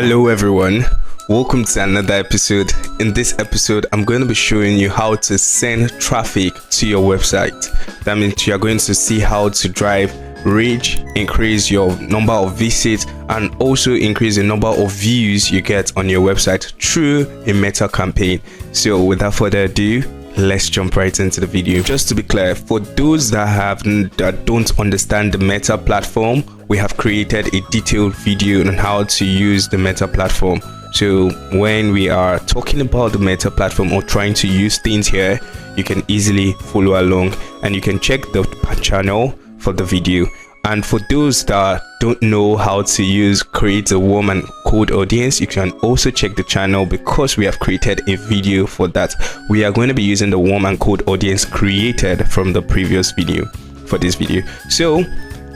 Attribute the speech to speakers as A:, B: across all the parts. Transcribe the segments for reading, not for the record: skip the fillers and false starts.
A: Hello everyone, welcome to another episode. In this episode, I'm going to be showing you how to send traffic to your website. That means you are going to see how to drive reach, increase your number of visits, and also increase the number of views you get on your website through a meta campaign. So without further ado, let's jump right into the video. Just to be clear, for those that don't understand the Meta platform, we have created a detailed video on how to use the Meta platform. So when we are talking about the Meta platform or trying to use things here, you can easily follow along and you can check the channel for the video. And for those that don't know how to create a warm and cold audience, you can also check the channel because we have created a video for that. We are going to be using the warm and cold audience created from the previous video for this video. So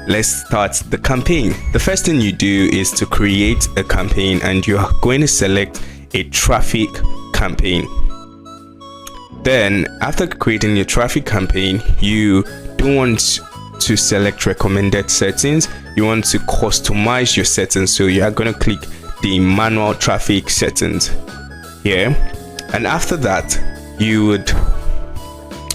A: let's start the campaign. The first thing you do is to create a campaign, and you are going to select a traffic campaign. Then after creating your traffic campaign, you don't want to select recommended settings, you want to customize your settings. So you are going to click the manual traffic settings here, and after that you would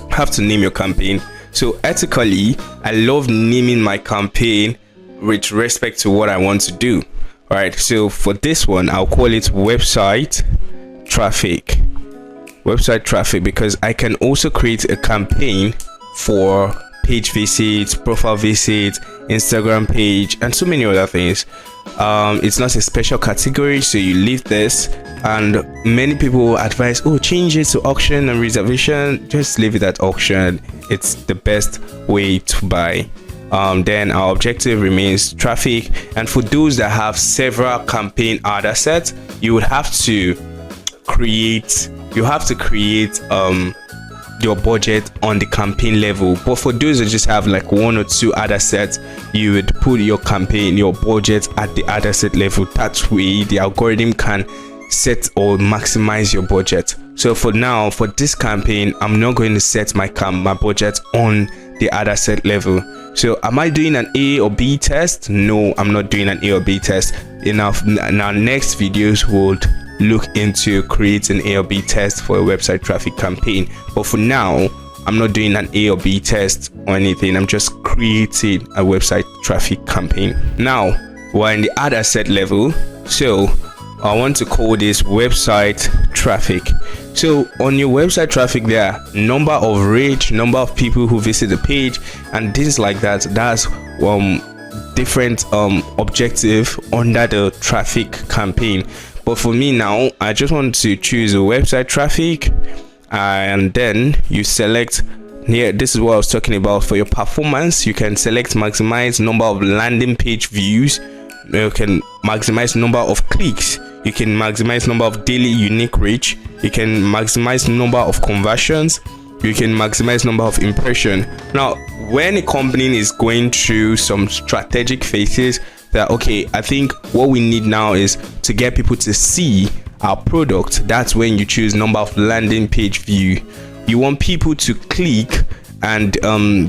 A: have to name your campaign. So ethically, I love naming my campaign with respect to what I want to do. All right, so for this one I'll call it website traffic because I can also create a campaign for page visits, profile visits, Instagram page, and so many other things. It's not a special category, so you leave this. And many people advise, change it to auction and reservation. Just leave it at auction. It's the best way to buy. Then our objective remains traffic. And for those that have several campaign order sets, you would have to create your budget on the campaign level. But for those that just have like one or two other sets, you would put your budget at the other set level. That way the algorithm can set or maximize your budget. So for now, for this campaign, I'm not going to set my budget on the other set level. So am I doing an A or B test? No, I'm not doing an A or B test. In our next videos would look into creating A or B test for a website traffic campaign. But for now, I'm not doing an A or B test or anything. I'm just creating a website traffic campaign. Now we're in the other set level, so I want to call this website traffic. So on your website traffic, there are number of reach, number of people who visit the page, and things like that. That's different objective under the traffic campaign. But for me now, I just want to choose a website traffic, and then you select here. This is what I was talking about. For your performance, you can select maximize number of landing page views, you can maximize number of clicks, you can maximize number of daily unique reach, you can maximize number of conversions, you can maximize number of impression. Now when a company is going through some strategic phases, that I think what we need now is to get people to see our product. That's when you choose number of landing page view. You want people to click, and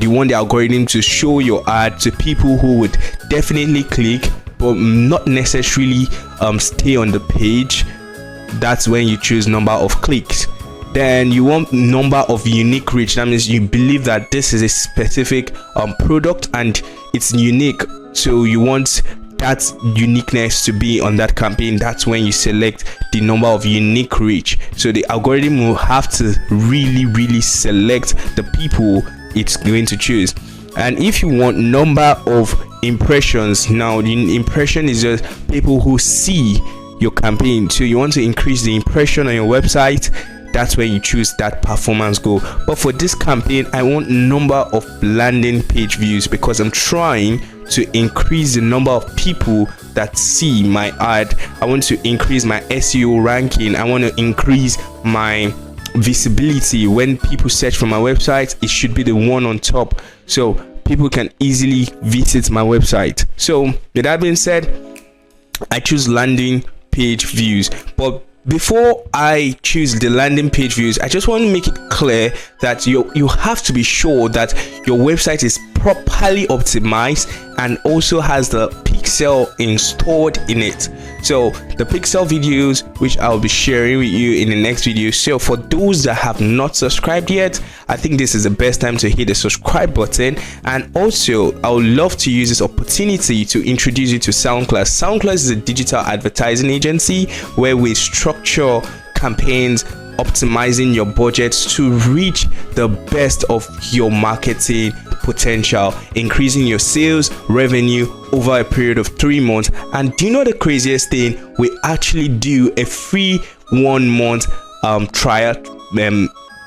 A: you want the algorithm to show your ad to people who would definitely click but not necessarily stay on the page. That's when you choose number of clicks. Then you want number of unique reach. That means you believe that this is a specific product and it's unique, so you want that uniqueness to be on that campaign. That's when you select the number of unique reach. So the algorithm will have to really select the people it's going to choose. And if you want number of impressions, now the impression is just people who see your campaign, so you want to increase the impression on your website. That's when you choose that performance goal. But for this campaign, I want number of landing page views because I'm trying to increase the number of people that see my ad. I want to increase my SEO ranking. I want to increase my visibility. When people search for my website, it should be the one on top, so people can easily visit my website. So with that being said, I choose landing page views. But before I choose the landing page views, I just want to make it clear that you have to be sure that your website is properly optimized and also has the pixel installed in it. So the pixel videos, which I'll be sharing with you in the next video. So for those that have not subscribed yet, I think this is the best time to hit the subscribe button. And also I would love to use this opportunity to introduce you to SoundCloud. SoundCloud is a digital advertising agency where we structure campaigns, optimizing your budgets to reach the best of your marketing potential, increasing your sales revenue over a period of 3 months. And do you know the craziest thing? We actually do a free 1 month trial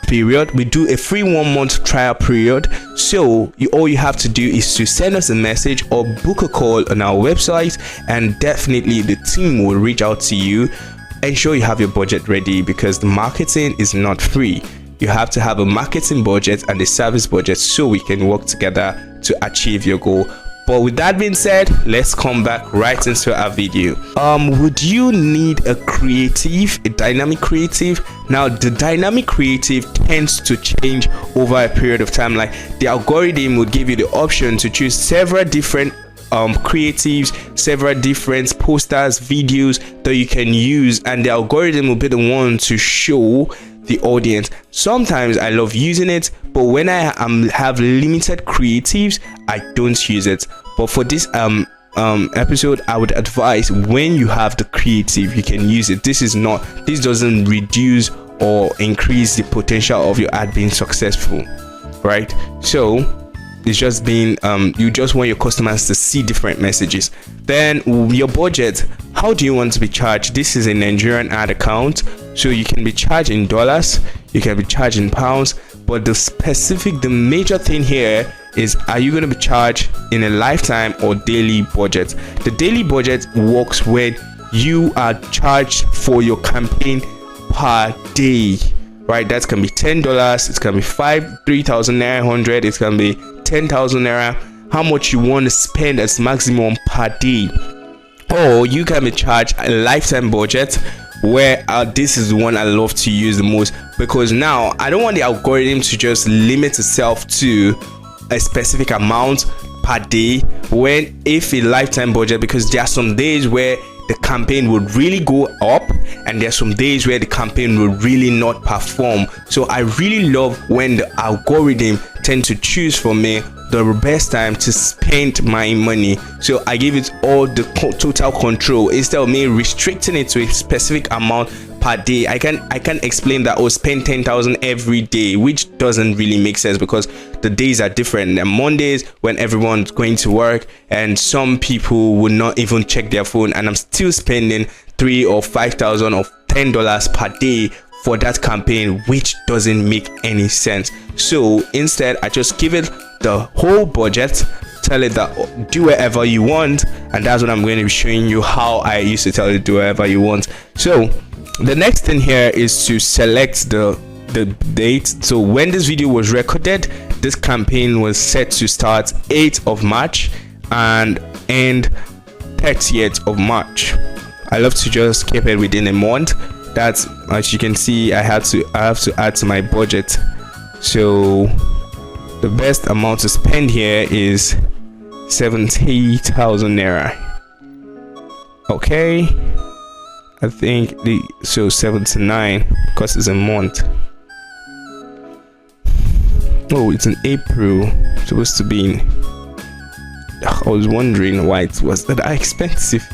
A: period. We do a free 1 month trial period. So all you have to do is to send us a message or book a call on our website, and definitely the team will reach out to you. Ensure you have your budget ready, because the marketing is not free. You have to have a marketing budget and a service budget so we can work together to achieve your goal. But with that being said, let's come back right into our video. Would you need a dynamic creative? Now the dynamic creative tends to change over a period of time. Like the algorithm would give you the option to choose several different creatives, several different posters, videos that you can use, and the algorithm will be the one to show the audience. Sometimes I love using it, but when I have limited creatives, I don't use it. But for this episode, I would advise when you have the creative, you can use it. This doesn't reduce or increase the potential of your ad being successful, right? So it's just being you just want your customers to see different messages. Then your budget, how do you want to be charged? This is a Nigerian ad account, so you can be charged in dollars, you can be charged in pounds, but the major thing here is, are you going to be charged in a lifetime or daily budget? The daily budget works when you are charged for your campaign per day, right? That can be $10, it can be 3,900, it can be 10,000 naira, how much you want to spend as maximum per day. Or you can be charged a lifetime budget, where this is the one I love to use the most, because now I don't want the algorithm to just limit itself to a specific amount per day, when if a lifetime budget, because there are some days where the campaign would really go up and there's some days where the campaign will really not perform. So I really love when the algorithm tend to choose for me the best time to spend my money. So I give it all the total control instead of me restricting it to a specific amount per day. I can explain that, spend 10,000 every day, which doesn't really make sense, because the days are different. And Mondays, when everyone's going to work and some people will not even check their phone, and I'm still spending 3 or 5,000 or $10 per day for that campaign, which doesn't make any sense. So instead, I just give it the whole budget, tell it that do whatever you want, and that's what I'm going to be showing you how I used to tell it do whatever you want. So the next thing here is to select the date. So when this video was recorded, this campaign was set to start 8th of March and end 30th of March. I love to just keep it within a month. That's, as you can see, I have to add to my budget. So the best amount to spend here is 70,000 naira. Okay, I think so 79, because it's a month. Oh, it's in April, it's supposed to be in. I was wondering why it was that expensive.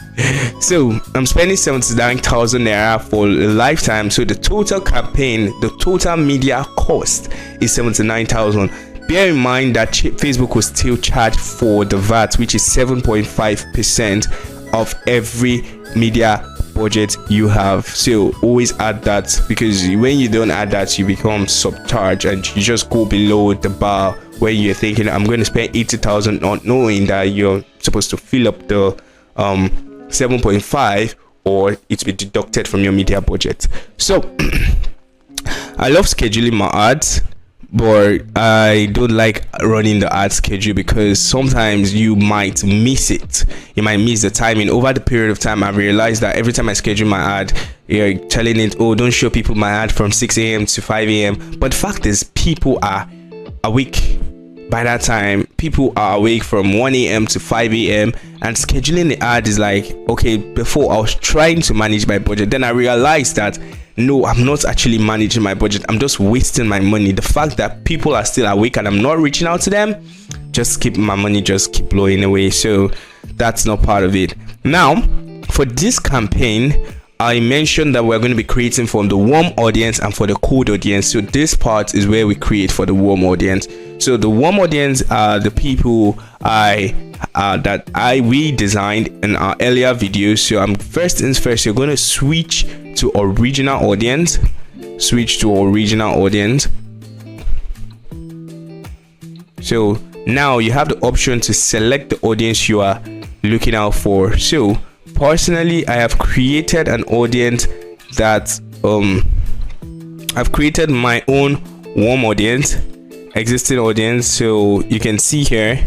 A: So I'm spending 79,000 naira for a lifetime. So the total campaign, the total media cost is 79,000. Bear in mind that Facebook will still charge for the VAT, which is 7.5% of every media budget you have. So always add that, because when you don't add that, you become subcharged and you just go below the bar where you're thinking I'm going to spend 80,000, not knowing that you're supposed to fill up the 7.5, or it will be deducted from your media budget. So I love scheduling my ads, but I don't like running the ad schedule, because sometimes you might miss it. You might miss the timing. Over the period of time, I realized that every time I schedule my ad, you're telling it, oh, don't show people my ad from 6 a.m. to 5 a.m. But the fact is, people are awake. by that time people are awake from 1 a.m. to 5 a.m. and scheduling the ad is like, okay, before I was trying to manage my budget, then I realized that no, I'm not actually managing my budget, I'm just wasting my money. The fact that people are still awake and I'm not reaching out to them, just keep my money just keep blowing away. So that's not part of it. Now for this campaign, I mentioned that we're going to be creating from the warm audience and for the cold audience. So this part is where we create for the warm audience. So the warm audience are the people that we designed in our earlier videos. So first things first, you're going to switch to original audience. Switch to original audience. So now you have the option to select the audience you are looking out for. So personally, I have created an audience that I've created my own warm audience, existing audience. So you can see here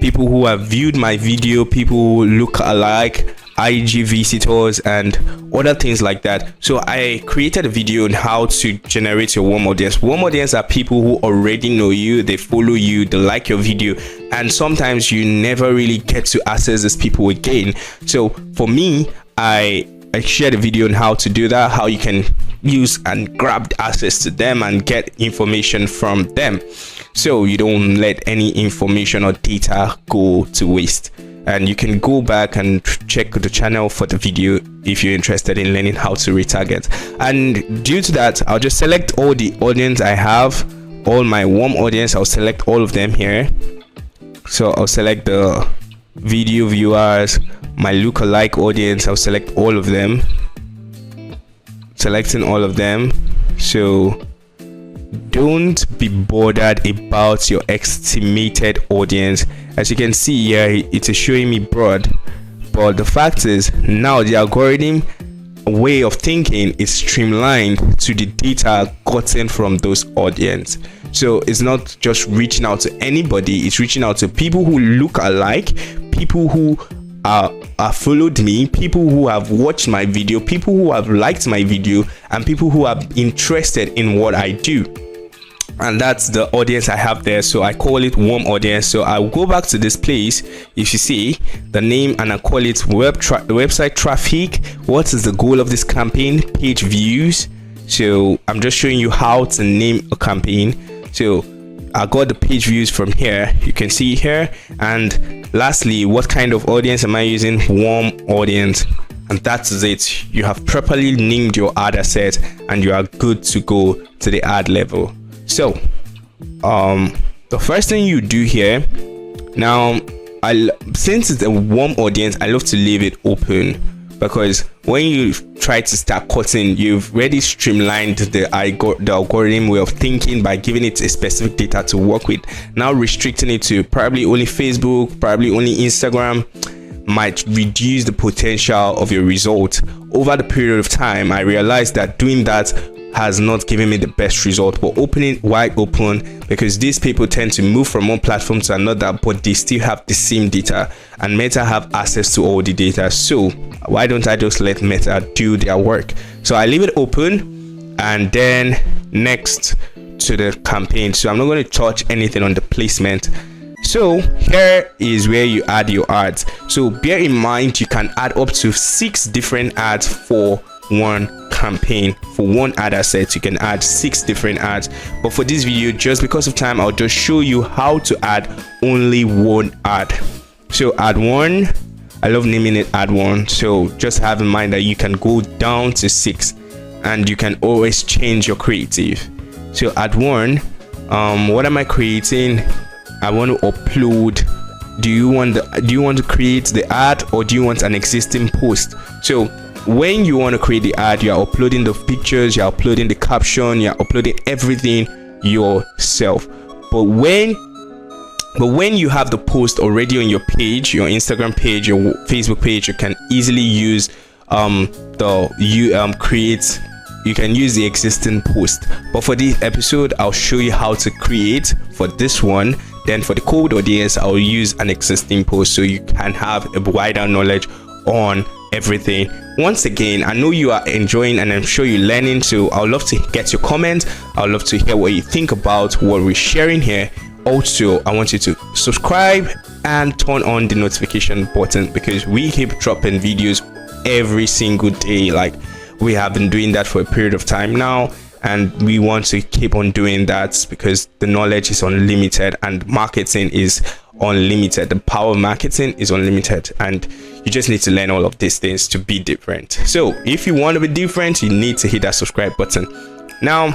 A: people who have viewed my video, people who look alike, IG visitors and other things like that. So I created a video on how to generate your warm audience. Warm audience are people who already know you, they follow you, they like your video, and sometimes you never really get to access these people again. So for me, I shared a video on how to do that, how you can use and grab access to them and get information from them, so you don't let any information or data go to waste. And you can go back and check the channel for the video if you're interested in learning how to retarget. And due to that, I'll just select all the audience I have, all my warm audience. I'll select all of them here. So I'll select the video viewers, my lookalike audience. I'll select all of them, selecting all of them. So don't be bothered about your estimated audience. As you can see here, it is showing me broad, but the fact is now the algorithm way of thinking is streamlined to the data gotten from those audience. So it's not just reaching out to anybody, it's reaching out to people who look alike, people who are followed me, people who have watched my video, people who have liked my video, and people who are interested in what I do. And that's the audience I have there. So I call it warm audience. So I'll go back to this place, if you see the name, and I call it website traffic. What is the goal of this campaign? Page views. So I'm just showing you how to name a campaign. So I got the page views from here, you can see here. And lastly, what kind of audience am I using? Warm audience. And that's it. You have properly named your ad asset and you are good to go to the ad level. So the first thing you do here now, since it's a warm audience, I love to leave it open, because when you try to start cutting, you've already streamlined the algorithm way of thinking by giving it a specific data to work with. Now restricting it to probably only Facebook, probably only Instagram, might reduce the potential of your result. Over the period of time, I realized that doing that has not given me the best result. But opening wide open, because these people tend to move from one platform to another, but they still have the same data, and Meta have access to all the data. So why don't I just let Meta do their work? So I leave it open, and then next to the campaign. So I'm not going to touch anything on the placement. So here is where you add your ads. So bear in mind, you can add up to 6 different ads for one campaign. For one ad asset, you can add 6 different ads, but for this video, just because of time, I'll just show you how to add only one ad. So ad 1, I love naming it ad 1. So just have in mind that you can go down to 6 and you can always change your creative. So ad 1, what am I creating? I want to upload. Do you want to create the ad, or do you want an existing post? So when you want to create the ad, you're uploading the pictures, you're uploading the caption, you're uploading everything yourself. But when you have the post already on your page, your Instagram page, your Facebook page, you can easily use you can use the existing post. But for this episode, I'll show you how to create for this one. Then for the cold audience, I'll use an existing post so you can have a wider knowledge on everything. Once again, I know you are enjoying and I'm sure you're learning, so I'd love to get your comments. I'd love to hear what you think about what we're sharing here Also, I want you to subscribe and turn on the notification button, because we keep dropping videos every single day. Like, we have been doing that for a period of time now, and we want to keep on doing that because the knowledge is unlimited and marketing is unlimited. The power of marketing is unlimited, and you just need to learn all of these things to be different. So if you want to be different, you need to hit that subscribe button. Now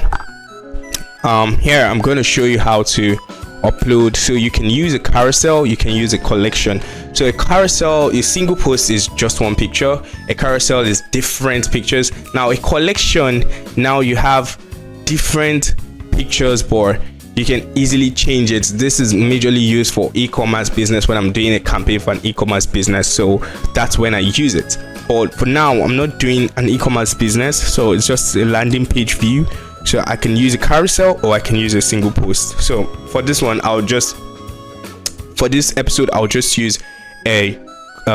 A: here I'm going to show you how to upload. So you can use a carousel, you can use a collection. So a carousel, a single post is just one picture. A carousel is different pictures. Now a collection, now you have different pictures, but you can easily change it. This is majorly used for e-commerce business when I'm doing a campaign for an e-commerce business, so that's when I use it. But for now, I'm not doing an e-commerce business, so it's just a landing page view. So I can use a carousel or I can use a single post. So for this one, for this episode I'll just use a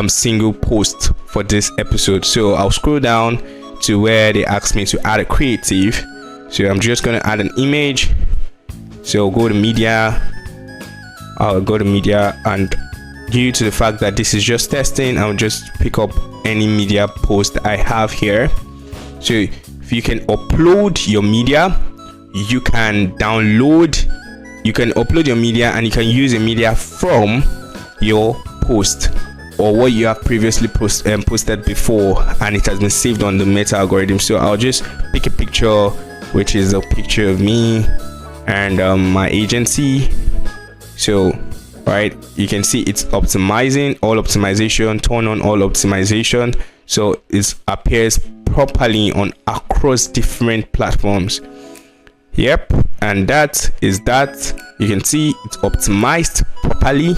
A: single post for this episode. So I'll scroll down to where they ask me to add a creative. So I'm just going to add an image. So go to media. I'll go to media, and due to the fact that this is just testing, I'll just pick up any media post I have here. So if you can upload your media, you can upload your media, and you can use a media from your post or what you have previously posted before, and it has been saved on the meta algorithm. So I'll just pick a picture, which is a picture of me and my agency. So right, you can see it's optimizing, all optimization, turn on all optimization, so it appears properly on across different platforms. Yep, and that is that. You can see it's optimized properly,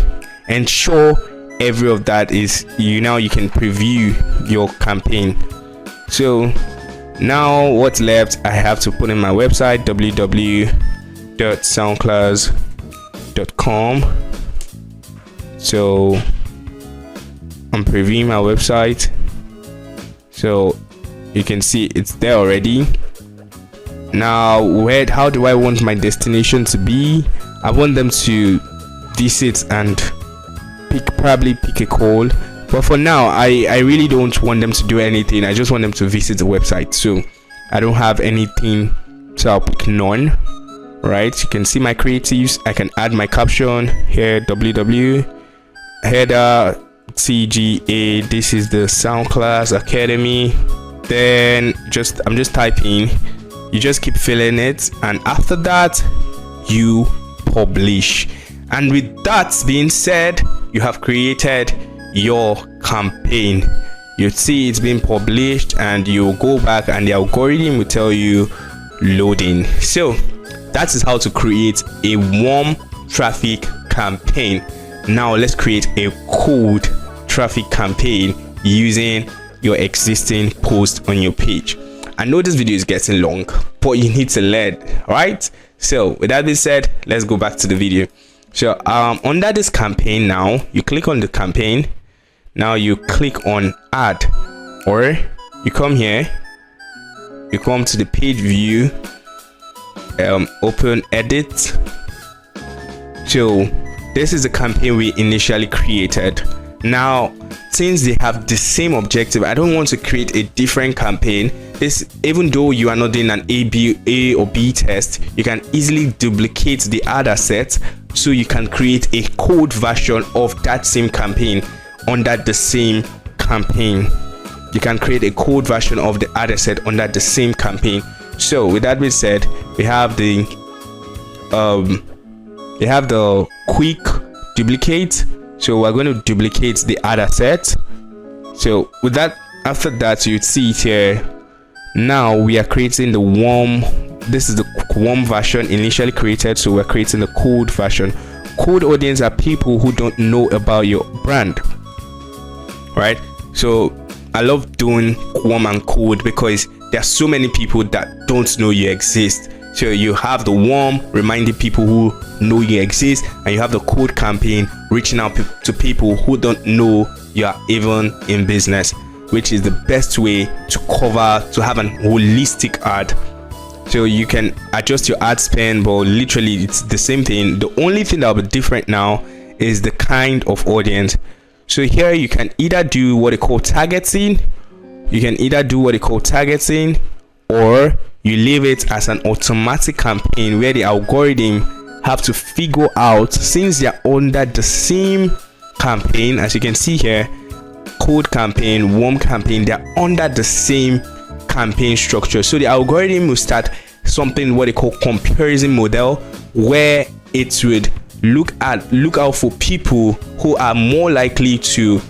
A: and sure, every of that is now you can preview your campaign. So now what's left, I have to put in my website, www.soundcloud.com. so I'm previewing my website, so you can see it's there already. Now how do I want my destination to be? I want them to visit and probably pick a call, but for now I really don't want them to do anything. I just want them to visit the website. So I don't have anything, so I'll pick none. Right, you can see my creatives. I can add my caption here, www header TGA, this is the SoundCloud Academy. Then I'm just typing, you just keep filling it, and after that you publish. And with that being said, you have created your campaign. You see it's being published, and you go back and the algorithm will tell you loading. So that is how to create a warm traffic campaign. Now let's create a cold traffic campaign using your existing post on your page. I know this video is getting long, but you need to learn, right? So with that being said, let's go back to the video. So under this campaign, now you click on the campaign. Now you click on add, or you come here, you come to the page view, open edit. So this is the campaign we initially created. Now since they have the same objective, I don't want to create a different campaign. Even though you are not doing an A or B test, you can easily duplicate the other set, so you can create a code version of that same campaign under the same campaign. You can create a code version of the other set under the same campaign. So with that being said, we have the quick duplicate. So we're going to duplicate the other set. So with that, after that, you'd see it here. Now we are creating the warm. This is the warm version initially created, so we're creating the cold version. Cold audience are people who don't know about your brand, right? So I love doing warm and cold because there are so many people that don't know you exist. So you have the warm, reminding people who know you exist, and you have the cold campaign, reaching out to people who don't know you are even in business, which is the best way to have an holistic ad So you can adjust your ad spend, but literally it's the same thing. The only thing that will be different now is the kind of audience. So here you can either do what they call targeting. Or you leave it as an automatic campaign where the algorithm have to figure out, since they're under the same campaign, as you can see here, cold campaign, warm campaign, they're under the same campaign structure. So the algorithm will start something what they call comparison model, where it would look out for people who are more likely to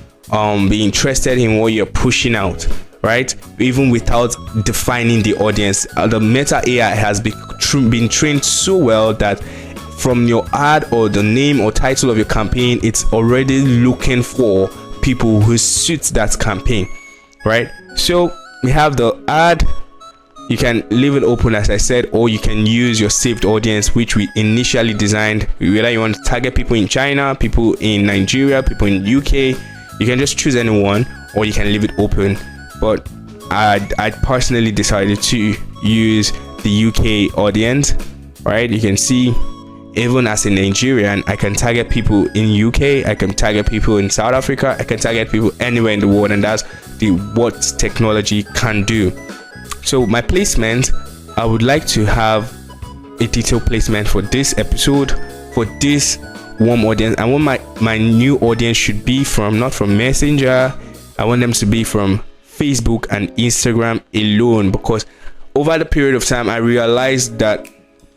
A: be interested in what you're pushing out, right? Even without defining the audience. The Meta AI has been trained so well that from your ad or the name or title of your campaign, it's already looking for people who suit that campaign, right? So we have the ad. You can leave it open, as I said, or you can use your saved audience, which we initially designed. Whether you want to target people in China, people in Nigeria, people in UK, you can just choose anyone, or you can leave it open. But I personally decided to use the UK audience, right? You can see, even as a Nigerian, I can target people in UK, I can target people in South Africa, I can target people anywhere in the world, and that's what technology can do. So my placement, I would like to have a detailed placement for this episode, for this warm audience. I want my new audience should be from, not from Messenger. I want them to be from Facebook and Instagram alone, because over the period of time I realized that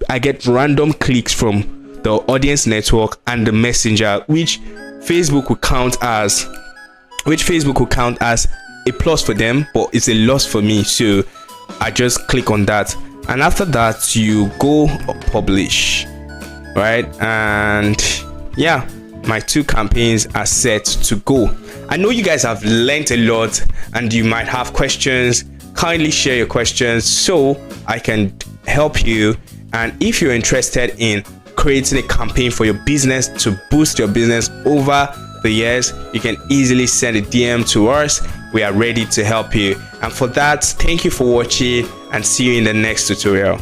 A: I get random clicks from the audience network and the Messenger, which Facebook will count as a plus for them, but it's a loss for me. So I just click on that, and after that you go publish, right? And yeah, my 2 campaigns are set to go. I know you guys have learned a lot and you might have questions. Kindly share your questions so I can help you. And if you're interested in creating a campaign for your business to boost your business over the years, you can easily send a DM to us. We are ready to help you. And for that, thank you for watching, and see you in the next tutorial.